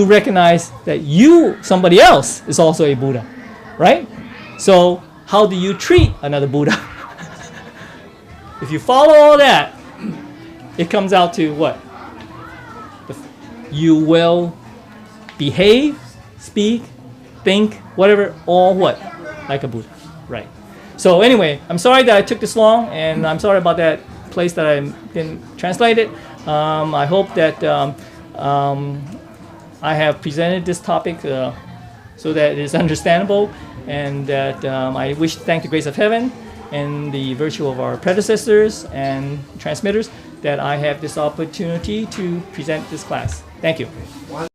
S1: recognize that somebody else is also a Buddha, right? So how do you treat another Buddha? If you follow all that, it comes out to what? You will behave, speak, think, whatever, all what? Like a Buddha, right? So anyway, I'm sorry that I took this long, and I'm sorry about that place that I didn't translate it. I hope that I have presented this topic so that it is understandable, and that I wish to thank the grace of heaven and the virtue of our predecessors and transmitters that I have this opportunity to present this class. Thank you.